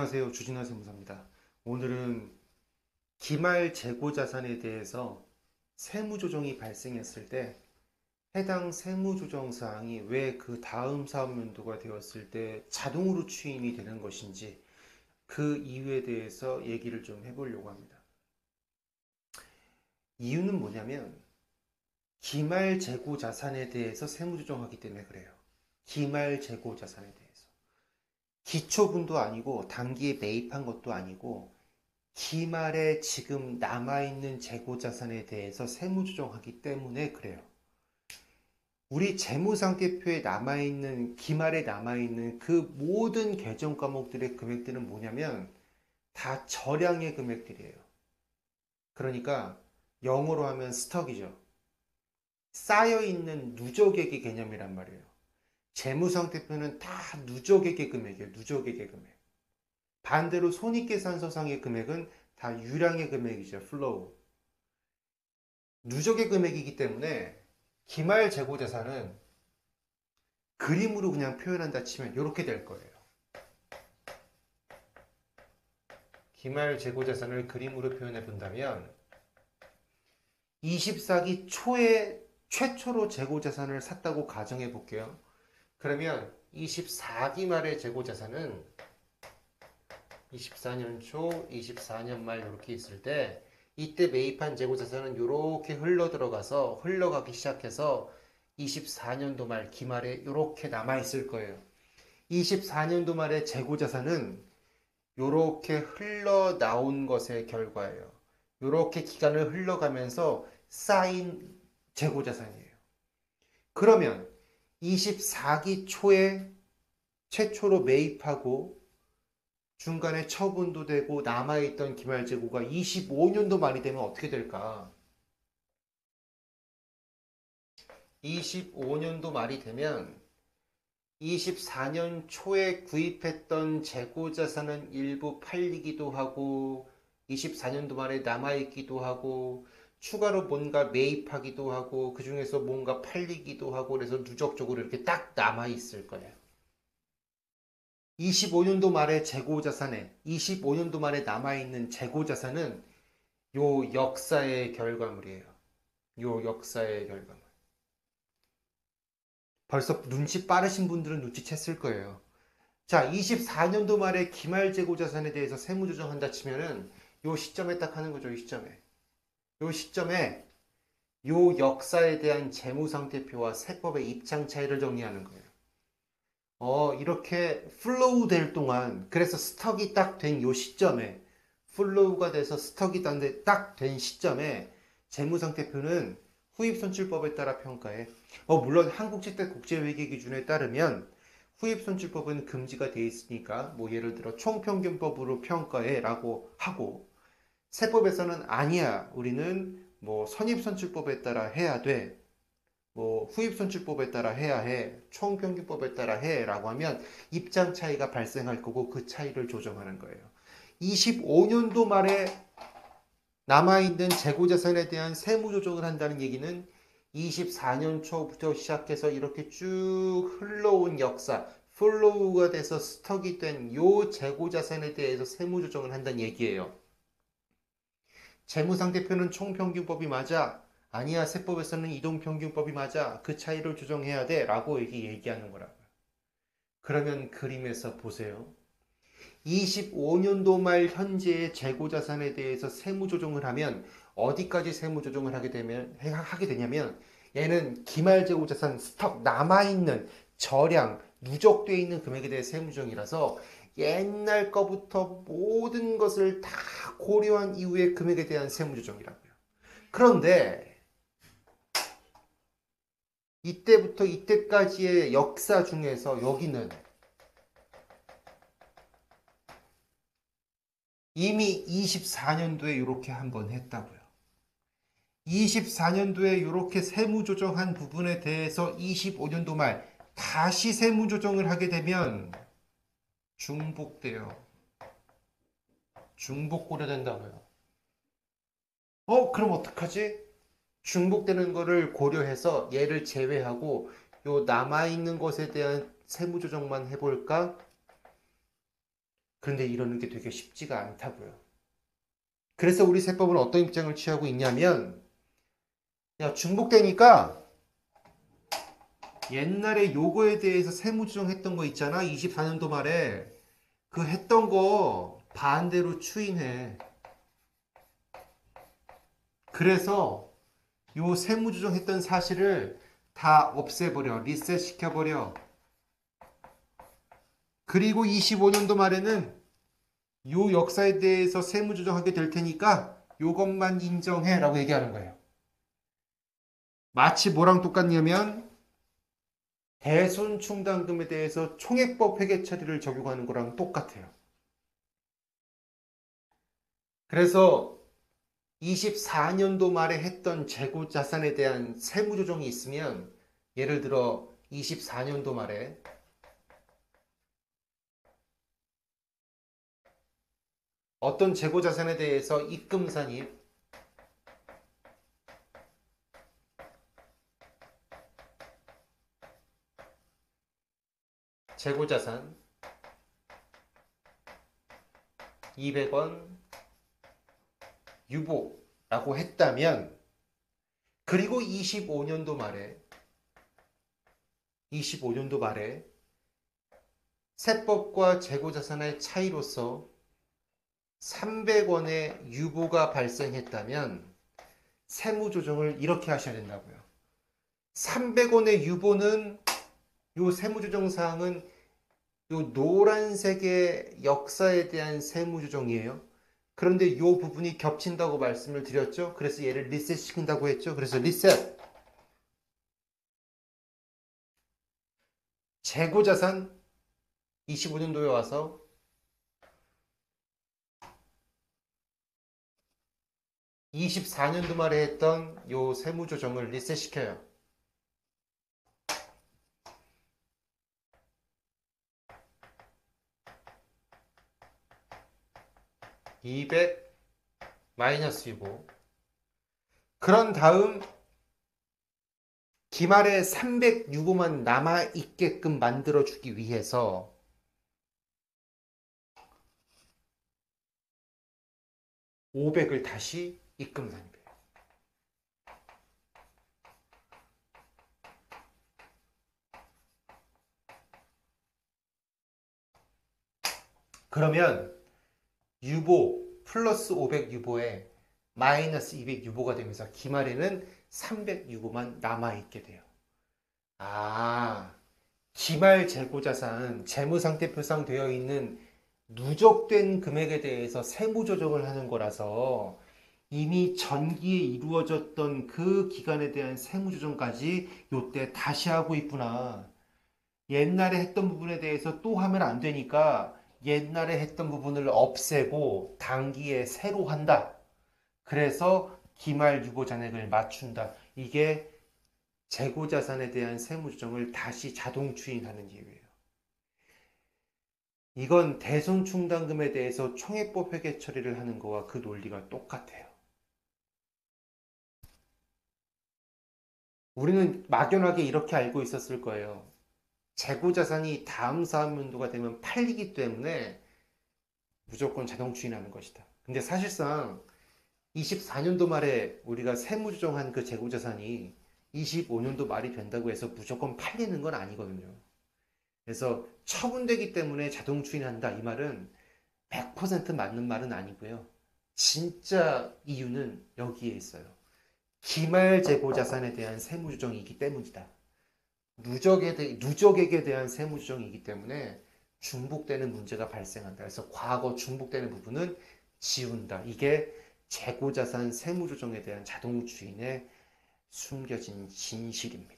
안녕하세요. 주진화 세무사입니다. 오늘은 기말 재고 자산에 대해서 세무 조정이 발생했을 때 해당 세무 조정 사항이 왜 그 다음 사업연도가 되었을 때 자동으로 추인이 되는 것인지 그 이유에 대해서 얘기를 좀 해보려고 합니다. 이유는 뭐냐면 기말 재고 자산에 대해서 세무 조정하기 때문에 그래요. 기말 재고 자산에 대해서. 기초분도 아니고 단기에 매입한 것도 아니고 기말에 지금 남아있는 재고자산에 대해서 세무조정하기 때문에 그래요. 우리 재무상태표에 남아있는, 기말에 남아있는 그 모든 계정 과목들의 금액들은 뭐냐면 다 저량의 금액들이에요. 그러니까 영어로 하면 스톡이죠. 쌓여있는 누적액의 개념이란 말이에요. 재무상태표는 다 누적액의 금액이에요. 누적액의 금액. 반대로 손익계산서상의 금액은 다 유량의 금액이죠. 플로우. 누적의 금액이기 때문에 기말 재고자산은 그림으로 그냥 표현한다 치면 이렇게 될 거예요. 기말 재고자산을 그림으로 표현해 본다면 24기 초에 최초로 재고자산을 샀다고 가정해 볼게요. 그러면 24기 말의 재고자산은 24년 초, 24년 말 이렇게 있을 때 이때 매입한 재고자산은 이렇게 흘러 들어가서 흘러가기 시작해서 24년도 말 기말에 이렇게 남아있을 거예요. 24년도 말의 재고자산은 이렇게 흘러나온 것의 결과예요. 이렇게 기간을 흘러가면서 쌓인 재고자산이에요. 그러면 24기 초에 최초로 매입하고 중간에 처분도 되고 남아있던 기말재고가 25년도 말이 되면 어떻게 될까? 25년도 말이 되면 24년 초에 구입했던 재고자산은 일부 팔리기도 하고 24년도 말에 남아있기도 하고 추가로 뭔가 매입하기도 하고 그 중에서 뭔가 팔리기도 하고 그래서 누적적으로 이렇게 딱 남아있을 거예요. 25년도 말에 재고자산에 25년도 말에 남아있는 재고자산은 요 역사의 결과물이에요. 요 역사의 결과물. 벌써 눈치 빠르신 분들은 눈치챘을 거예요. 자, 24년도 말에 기말 재고자산에 대해서 세무조정한다 치면은 요 시점에 딱 하는 거죠. 이 시점에. 요 시점에 요 역사에 대한 재무상태표와 세법의 입장 차이를 정리하는 거예요. 이렇게 플로우 될 동안, 그래서 스톡이 딱 된 요 시점에, 플로우가 돼서 스톡이 딱 된 시점에 재무상태표는 후입손실법에 따라 평가해. 물론 한국주택국제회계 기준에 따르면 후입손실법은 금지가 돼 있으니까, 뭐 예를 들어 총평균법으로 평가해 라고 하고, 세법에서는 아니야. 우리는 뭐 선입손실법에 따라 해야 돼. 뭐 후입손실법에 따라 해야 해, 총평균법에 따라 해 라고 하면 입장 차이가 발생할 거고 그 차이를 조정하는 거예요. 25년도 말에 남아있는 재고자산에 대한 세무 조정을 한다는 얘기는 24년 초부터 시작해서 이렇게 쭉 흘러온 역사, 플로우가 돼서 스톡이 된 요 재고자산에 대해서 세무 조정을 한다는 얘기예요. 재무상태표는 총평균법이 맞아. 아니야, 세법에서는 이동평균법이 맞아. 그 차이를 조정해야 돼. 라고 얘기하는 거라고요. 그러면 그림에서 보세요. 25년도 말 현재의 재고자산에 대해서 세무조정을 하면 어디까지 세무조정을 하게 되냐면 얘는 기말재고자산 스톡 남아있는 저량, 누적되어 있는 금액에 대해 세무조정이라서 옛날 거부터 모든 것을 다 고려한 이후의 금액에 대한 세무조정이라고요. 그런데 이때부터 이때까지의 역사 중에서 여기는 이미 24년도에 이렇게 한번 했다고요. 24년도에 이렇게 세무조정한 부분에 대해서 25년도 말 다시 세무조정을 하게 되면 중복돼요. 중복 고려된다고요. 그럼 어떡하지? 중복되는 거를 고려해서 얘를 제외하고 요 남아있는 것에 대한 세무조정만 해볼까? 그런데 이러는 게 되게 쉽지가 않다고요. 그래서 우리 세법은 어떤 입장을 취하고 있냐면, 야, 중복되니까 옛날에 요거에 대해서 세무조정했던 거 있잖아. 24년도 말에. 그 했던 거 반대로 추인해. 그래서 요 세무조정했던 사실을 다 없애버려. 리셋 시켜버려. 그리고 25년도 말에는 요 역사에 대해서 세무조정하게 될 테니까 요것만 인정해 라고 얘기하는 거예요. 마치 뭐랑 똑같냐면 대손충당금에 대해서 총액법 회계 처리를 적용하는 거랑 똑같아요. 그래서 24년도 말에 했던 재고자산에 대한 세무조정이 있으면 예를 들어 24년도 말에 어떤 재고자산에 대해서 입금산입, 재고자산 200원 유보라고 했다면 그리고 25년도 말에 세법과 재고자산의 차이로서 300원의 유보가 발생했다면 세무조정을 이렇게 하셔야 된다고요. 300원의 유보는 요 세무조정사항은 요 노란색의 역사에 대한 세무조정이에요. 그런데 요 부분이 겹친다고 말씀을 드렸죠. 그래서 얘를 리셋 시킨다고 했죠. 그래서 리셋. 재고자산 25년도에 와서 24년도 말에 했던 요 세무조정을 리셋 시켜요. 200 마이너스 유보. 그런 다음 기말에 300 유보만 남아있게끔 만들어주기 위해서 500을 다시 입금산입해요. 그러면 유보 플러스 500 유보에 마이너스 200 유보가 되면서 기말에는 300 유보만 남아있게 돼요. 기말 재고자산 재무상태표상 되어 있는 누적된 금액에 대해서 세무조정을 하는 거라서 이미 전기에 이루어졌던 그 기간에 대한 세무조정까지 요때 다시 하고 있구나. 옛날에 했던 부분에 대해서 또 하면 안 되니까 옛날에 했던 부분을 없애고 단기에 새로 한다. 그래서 기말 유보 잔액을 맞춘다. 이게 재고자산에 대한 세무조정을 다시 자동 추인하는 이유예요. 이건 대손충당금에 대해서 총액법 회계 처리를 하는 거와 그 논리가 똑같아요. 우리는 막연하게 이렇게 알고 있었을 거예요. 재고자산이 다음 사업연도가 되면 팔리기 때문에 무조건 자동 추인하는 것이다. 근데 사실상 24년도 말에 우리가 세무조정한 그 재고자산이 25년도 말이 된다고 해서 무조건 팔리는 건 아니거든요. 그래서 처분되기 때문에 자동 추인한다. 이 말은 100% 맞는 말은 아니고요. 진짜 이유는 여기에 있어요. 기말 재고자산에 대한 세무조정이기 때문이다. 누적액에 대한 세무조정이기 때문에 중복되는 문제가 발생한다. 그래서 과거 중복되는 부분은 지운다. 이게 재고자산 세무조정에 대한 자동 추인의 숨겨진 진실입니다.